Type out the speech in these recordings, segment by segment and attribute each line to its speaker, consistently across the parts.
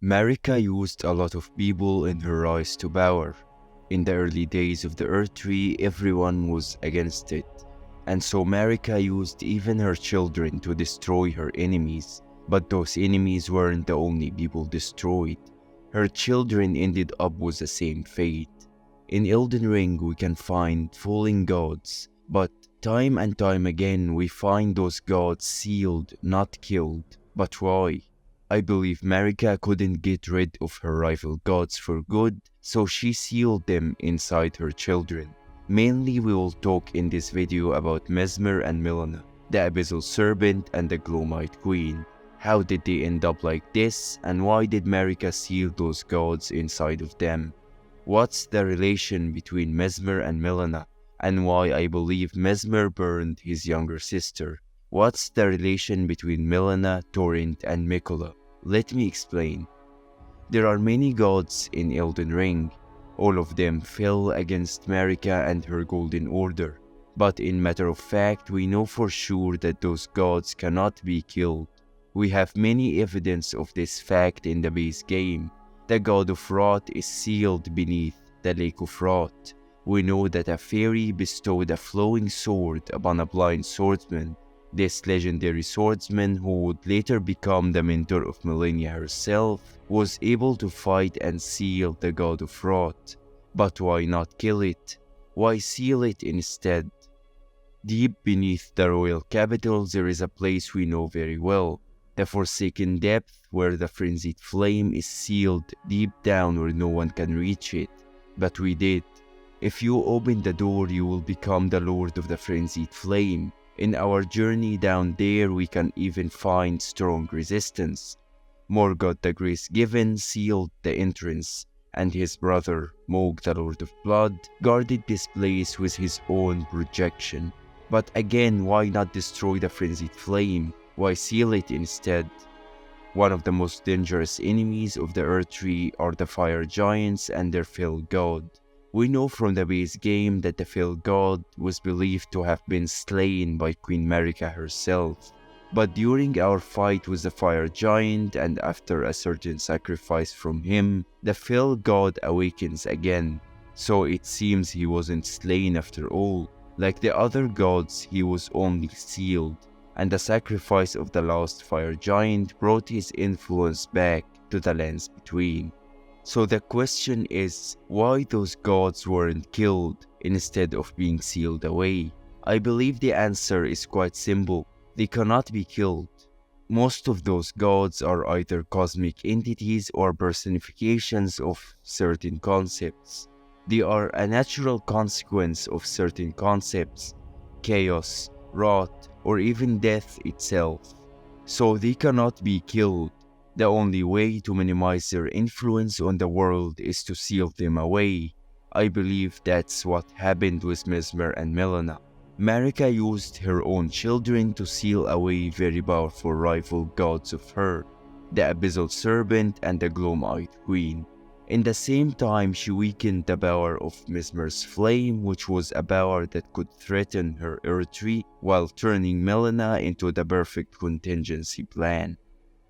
Speaker 1: Marika used a lot of people in her rise to power. In the early days of the Earth Tree, everyone was against it. And so Marika used even her children to destroy her enemies. But those enemies weren't the only people destroyed. Her children ended up with the same fate. In Elden Ring, we can find fallen gods, but time and time again we find those gods sealed, not killed. But why? I believe Marika couldn't get rid of her rival gods for good, so she sealed them inside her children. Mainly we will talk in this video about Messmer and Melina, the Abyssal Serpent and the Gloamite Queen. How did they end up like this, and why did Marika seal those gods inside of them? What's the relation between Messmer and Melina, and why I believe Messmer burned his younger sister? What's the relation between Melina, Torrent, and Miquella? Let me explain. There are many gods in Elden Ring. All of them fell against Marika and her Golden Order. But in matter of fact, we know for sure that those gods cannot be killed. We have many evidence of this fact in the base game. The god of Wrath is sealed beneath the Lake of Wrath. We know that a fairy bestowed a flowing sword upon a blind swordsman. This legendary swordsman, who would later become the mentor of Melina herself, was able to fight and seal the god of Wrath. But why not kill it? Why seal it instead? Deep beneath the royal capital there is a place we know very well, the Forsaken Depth, where the frenzied flame is sealed deep down where no one can reach it. But we did. If you open the door, you will become the Lord of the Frenzied Flame. In our journey down there, we can even find strong resistance. Morgoth the Grace Given sealed the entrance, and his brother, Mohg the Lord of Blood, guarded this place with his own projection. But again, why not destroy the Frenzied Flame? Why seal it instead? One of the most dangerous enemies of the Earth Tree are the Fire Giants and their Fell God. We know from the base game that the Fell God was believed to have been slain by Queen Marika herself. But during our fight with the Fire Giant and after a certain sacrifice from him, the Fell God awakens again. So it seems he wasn't slain after all. Like the other gods, he was only sealed. And the sacrifice of the last Fire Giant brought his influence back to the lands between. So the question is, why those gods weren't killed instead of being sealed away? I believe the answer is quite simple. They cannot be killed. Most of those gods are either cosmic entities or personifications of certain concepts. They are a natural consequence of certain concepts, chaos, wrath, or even death itself. So they cannot be killed. The only way to minimize their influence on the world is to seal them away. I believe that's what happened with Messmer and Melina. Marika used her own children to seal away very powerful rival gods of her, the Abyssal Serpent and the Gloamite Queen. In the same time, she weakened the power of Messmer's flame, which was a power that could threaten her Earth Tree, while turning Melina into the perfect contingency plan.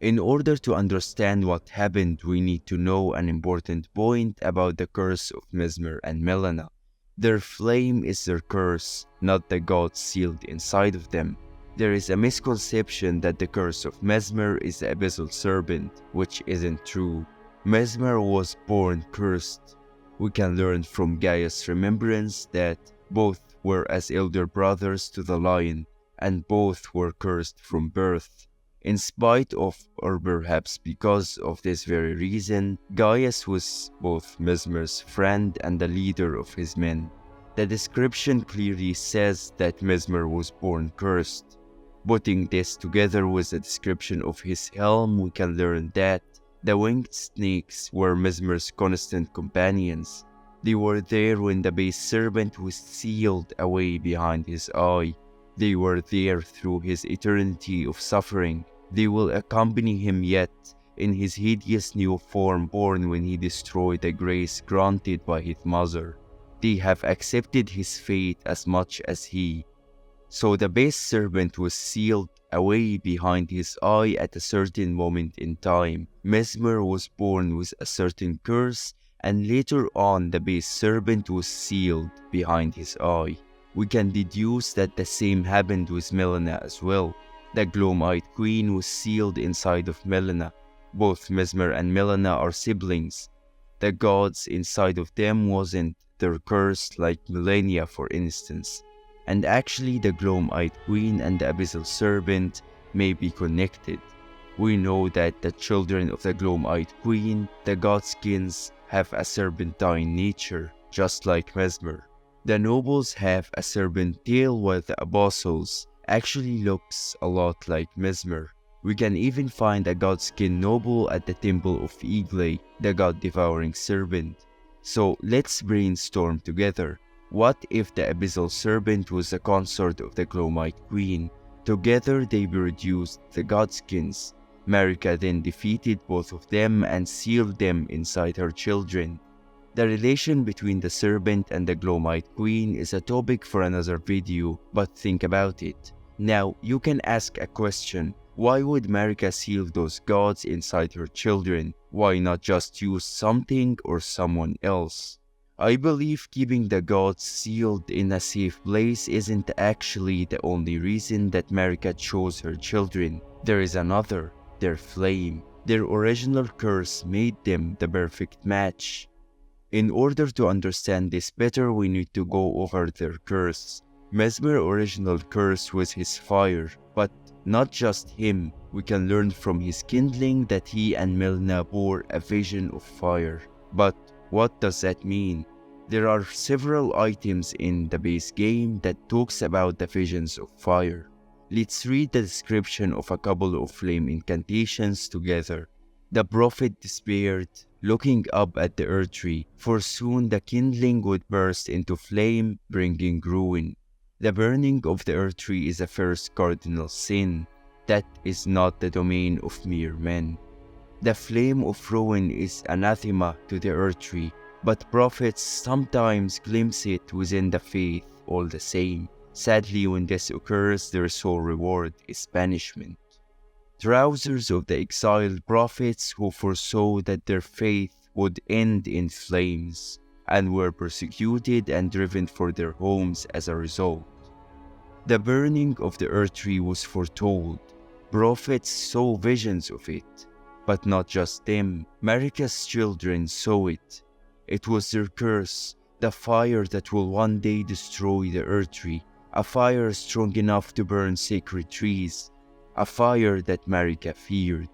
Speaker 1: In order to understand what happened, we need to know an important point about the curse of Messmer and Melina. Their flame is their curse, not the gods sealed inside of them. There is a misconception that the curse of Messmer is the Abyssal Serpent, which isn't true. Messmer was born cursed. We can learn from Gaia's remembrance that both were as elder brothers to the lion, and both were cursed from birth. In spite of, or perhaps because of this very reason, Gaius was both Messmer's friend and the leader of his men. The description clearly says that Messmer was born cursed. Putting this together with the description of his helm, we can learn that the winged snakes were Messmer's constant companions. They were there when the base serpent was sealed away behind his eye. They were there through his eternity of suffering. They will accompany him yet in his hideous new form born when he destroyed the grace granted by his mother. They have accepted his fate as much as he. So the base serpent was sealed away behind his eye at a certain moment in time. Messmer was born with a certain curse, and later on the base serpent was sealed behind his eye. We can deduce that the same happened with Melina as well. The gloam-eyed queen was sealed inside of Melina. Both Messmer and Melina are siblings. The gods inside of them wasn't their curse like Melania, for instance. And actually the gloam-eyed queen and the abyssal serpent may be connected. We know that the children of the gloam-eyed queen, the godskins, have a serpentine nature, just like Messmer. The nobles have a serpent tail, while the Abyssals actually looks a lot like Messmer. We can even find a godskin noble at the temple of Igle, the god-devouring serpent. So let's brainstorm together. What if the abyssal serpent was a consort of the gloam-eyed queen? Together they produced the godskins. Marika then defeated both of them and sealed them inside her children. The relation between the serpent and the gloam-eyed queen is a topic for another video, but think about it. Now, you can ask a question. Why would Marika seal those gods inside her children? Why not just use something or someone else? I believe keeping the gods sealed in a safe place isn't actually the only reason that Marika chose her children. There is another, their flame. Their original curse made them the perfect match. In order to understand this better, we need to go over their curse. Messmer's original curse was his fire, but not just him. We can learn from his kindling that he and Melina bore a vision of fire. But what does that mean? There are several items in the base game that talks about the visions of fire. Let's read the description of a couple of flame incantations together. The prophet despaired, looking up at the earth tree, for soon the kindling would burst into flame, bringing ruin. The burning of the earth tree is a first cardinal sin. That is not the domain of mere men. The flame of ruin is anathema to the earth tree, but prophets sometimes glimpse it within the faith all the same. Sadly, when this occurs, their sole reward is banishment. Trousers of the exiled prophets who foresaw that their faith would end in flames, and were persecuted and driven from their homes as a result. The burning of the earth tree was foretold. Prophets saw visions of it, but not just them. Marika's children saw it. It was their curse, the fire that will one day destroy the earth tree, a fire strong enough to burn sacred trees, a fire that Marika feared.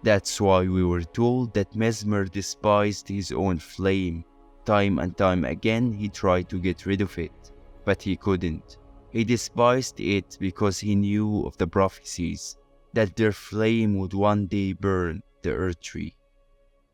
Speaker 1: That's why we were told that Messmer despised his own flame. Time and time again he tried to get rid of it, but he couldn't. He despised it because he knew of the prophecies that their flame would one day burn the earth tree.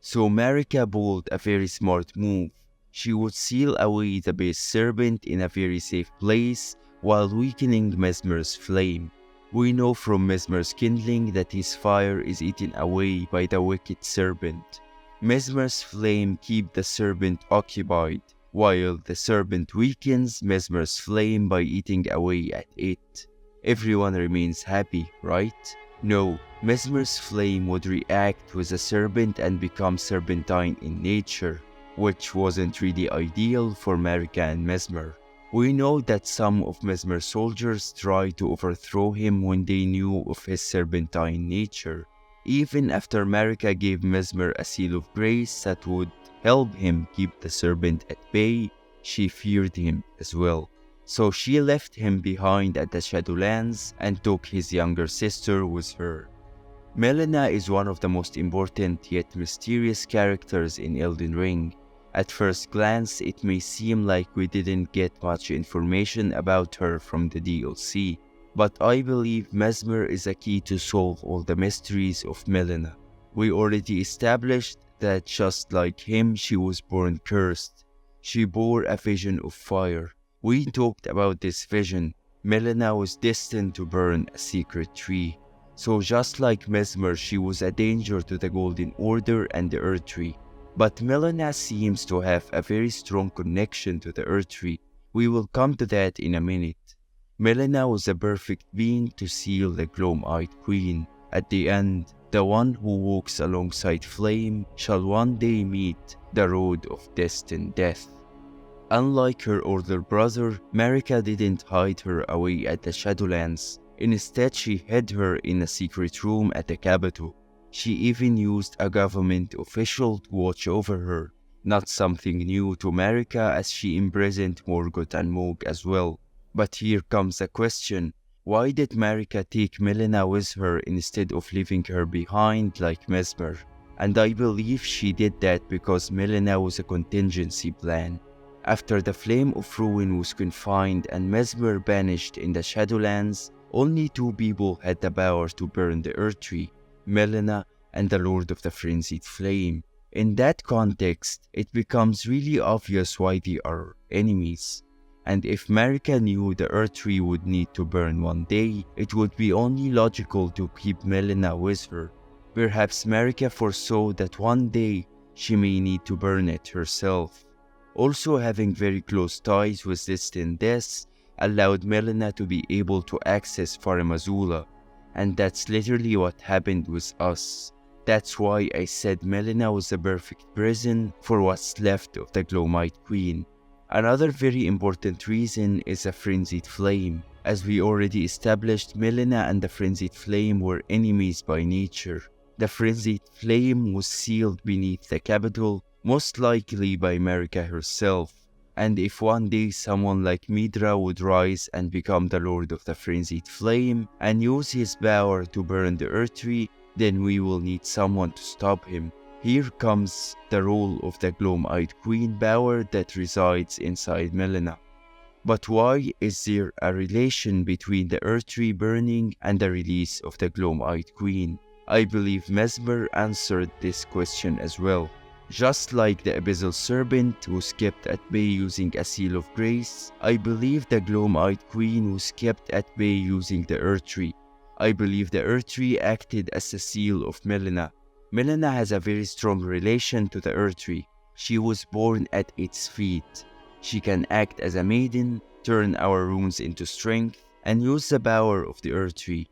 Speaker 1: So Marika pulled a very smart move. She would seal away the base serpent in a very safe place while weakening Messmer's flame. We know from Messmer's kindling that his fire is eaten away by the wicked serpent. Messmer's flame keeps the serpent occupied, while the serpent weakens Messmer's flame by eating away at it. Everyone remains happy, right? No, Messmer's flame would react with the serpent and become serpentine in nature, which wasn't really ideal for Marika and Messmer. We know that some of Messmer's soldiers tried to overthrow him when they knew of his serpentine nature. Even after Marika gave Messmer a seal of grace that would help him keep the serpent at bay, she feared him as well. So she left him behind at the Shadowlands and took his younger sister with her. Melina is one of the most important yet mysterious characters in Elden Ring. At first glance, it may seem like we didn't get much information about her from the DLC, but I believe Messmer is a key to solve all the mysteries of Melina. We already established that just like him, she was born cursed. She bore a vision of fire. We talked about this vision. Melina was destined to burn a secret tree. So just like Messmer, she was a danger to the Golden Order and the Earth Tree. But Melina seems to have a very strong connection to the Earth Tree. We will come to that in a minute. Melina was a perfect being to seal the gloam-eyed queen. At the end, the one who walks alongside Flame shall one day meet the road of destined death. Unlike her older brother, Marika didn't hide her away at the Shadowlands. Instead, she hid her in a secret room at the capital. She even used a government official to watch over her. Not something new to Marika, as she imprisoned Morgoth and Moog as well. But here comes a question. Why did Marika take Melina with her instead of leaving her behind like Messmer? And I believe she did that because Melina was a contingency plan. After the Flame of Ruin was confined and Messmer banished in the Shadowlands, only two people had the power to burn the Earth Tree, Melina and the Lord of the Frenzied Flame. In that context, it becomes really obvious why they are enemies. And if Marika knew the Earth Tree would need to burn one day, it would be only logical to keep Melina with her. Perhaps Marika foresaw that one day she may need to burn it herself. Also, having very close ties with distant deaths allowed Melina to be able to access Farum Azula, and that's literally what happened with us. That's why I said Melina was a perfect prison for what's left of the Gloam-eyed Queen. Another very important reason is a Frenzied Flame. As we already established, Melina and the Frenzied Flame were enemies by nature. The Frenzied Flame was sealed beneath the capital, most likely by Marika herself. And if one day someone like Midra would rise and become the Lord of the Frenzied Flame and use his power to burn the Earth Tree, then we will need someone to stop him. Here comes the role of the Gloam-eyed Queen power that resides inside Melina. But why is there a relation between the Earth Tree burning and the release of the Gloam-eyed Queen? I believe Messmer answered this question as well. Just like the Abyssal serpent was kept at bay using a seal of grace, I believe the Gloam-eyed Queen was kept at bay using the Earth Tree. I believe the Earth Tree acted as a seal of Melina. Melina has a very strong relation to the Earth Tree. She was born at its feet. She can act as a maiden, turn our runes into strength, and use the power of the Earth Tree.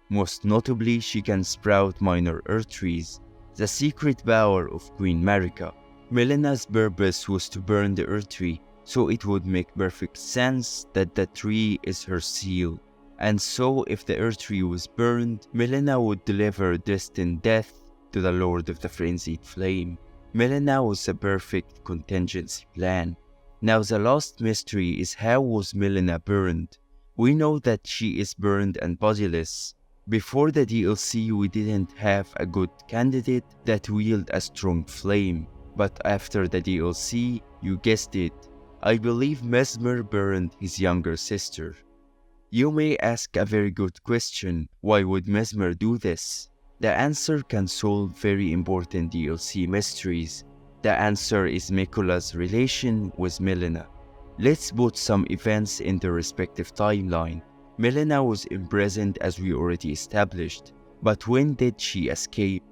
Speaker 1: Most notably, she can sprout minor Earth Trees, the secret power of Queen Marika. Melina's purpose was to burn the Earth Tree, so it would make perfect sense that the tree is her seal. And so if the Earth Tree was burned, Melina would deliver destined death to the Lord of the Frenzied Flame. Melina was a perfect contingency plan. Now the last mystery is, how was Melina burned? We know that she is burned and bodiless. Before the DLC we didn't have a good candidate that wielded a strong flame. But after the DLC, you guessed it, I believe Messmer burned his younger sister. You may ask a very good question, why would Messmer do this? The answer can solve very important DLC mysteries. The answer is Miquella's relation with Melina. Let's put some events in their respective timeline. Melina was imprisoned as we already established, but when did she escape?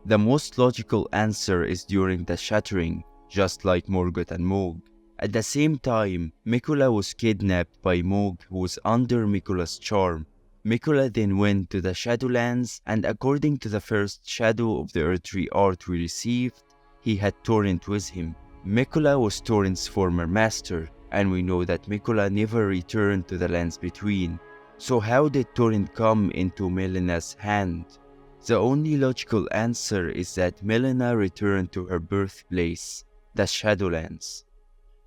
Speaker 1: The most logical answer is during the Shattering, just like Morgoth and Moog. At the same time, Miquella was kidnapped by Moog, who was under Miquella's charm. Miquella then went to the Shadowlands, and according to the first Shadow of the Earth Tree art we received, he had Torrent with him. Miquella was Torrent's former master, and we know that Miquella never returned to the Lands Between. So how did Torrent come into Melina's hand? The only logical answer is that Melina returned to her birthplace, the Shadowlands.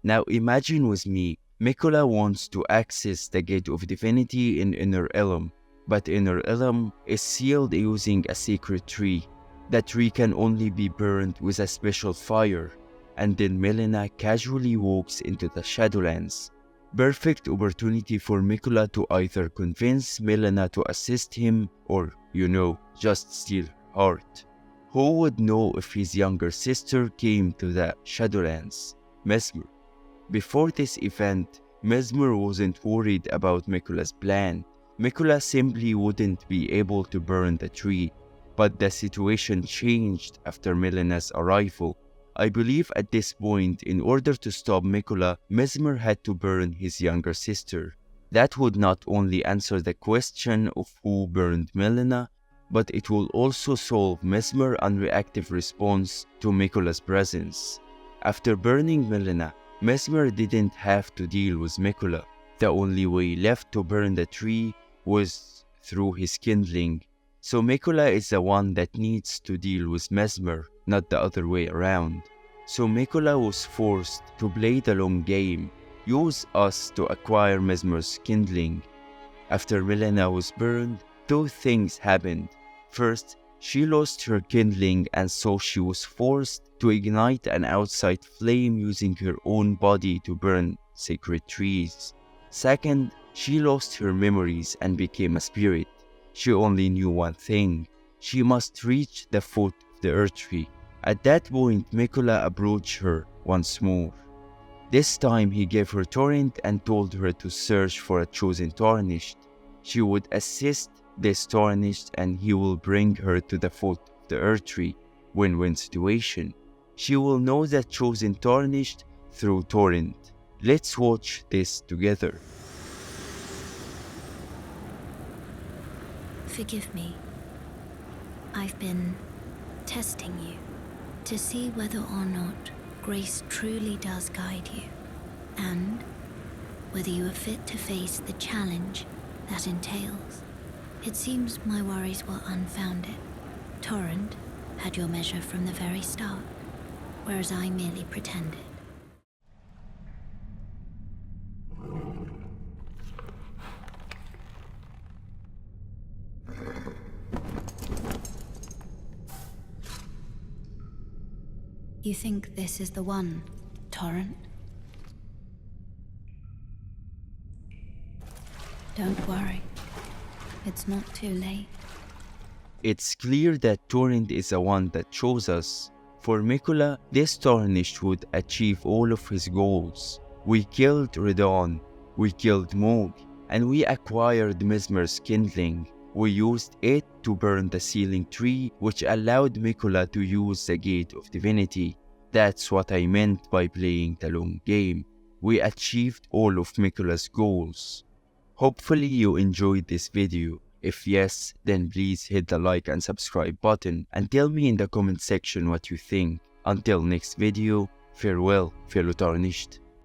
Speaker 1: Now imagine with me, Miquella wants to access the Gate of Divinity in Inner Elm, but Inner Elm is sealed using a sacred tree. The tree can only be burned with a special fire, and then Melina casually walks into the Shadowlands. Perfect opportunity for Miquella to either convince Melina to assist him or, just steal her heart. Who would know if his younger sister came to the Shadowlands? Messmer. Before this event, Messmer wasn't worried about Miquella's plan. Miquella simply wouldn't be able to burn the tree. But the situation changed after Melina's arrival. I believe at this point, in order to stop Miquella, Messmer had to burn his younger sister. That would not only answer the question of who burned Melina, but it will also solve Messmer's unreactive response to Miquella's presence. After burning Melina, Messmer didn't have to deal with Miquella. The only way left to burn the tree was through his kindling. So Miquella is the one that needs to deal with Messmer, not the other way around. So Miquella was forced to play the long game, use us to acquire Messmer's kindling. After Melina was burned, two things happened. First, she lost her kindling and so she was forced to ignite an outside flame using her own body to burn sacred trees. Second, she lost her memories and became a spirit. She only knew one thing: she must reach the foot of the earth tree. At that point, Miquella approached her once more. This time he gave her Torrent and told her to search for a chosen tarnished. She would assist this tarnished and he will bring her to the foot of the earth tree. Win-win situation. She will know that chosen tarnished through Torrent. Let's watch this together.
Speaker 2: Forgive me. I've been testing you to see whether or not grace truly does guide you, and whether you are fit to face the challenge that entails. It seems my worries were unfounded. Torrent had your measure from the very start, whereas I merely pretended. You think this is the one, Torrent? Don't worry. It's not too late.
Speaker 1: It's clear that Torrent is the one that chose us. For Miquella, this tarnished would achieve all of his goals. We killed Redon, we killed Moog, and we acquired Messmer's kindling. We used it to burn the sealing tree, which allowed Miquella to use the Gate of Divinity. That's what I meant by playing the long game. We achieved all of Miquella's goals. Hopefully you enjoyed this video. If yes, then please hit the like and subscribe button and tell me in the comment section what you think. Until next video, farewell, fellow tarnished.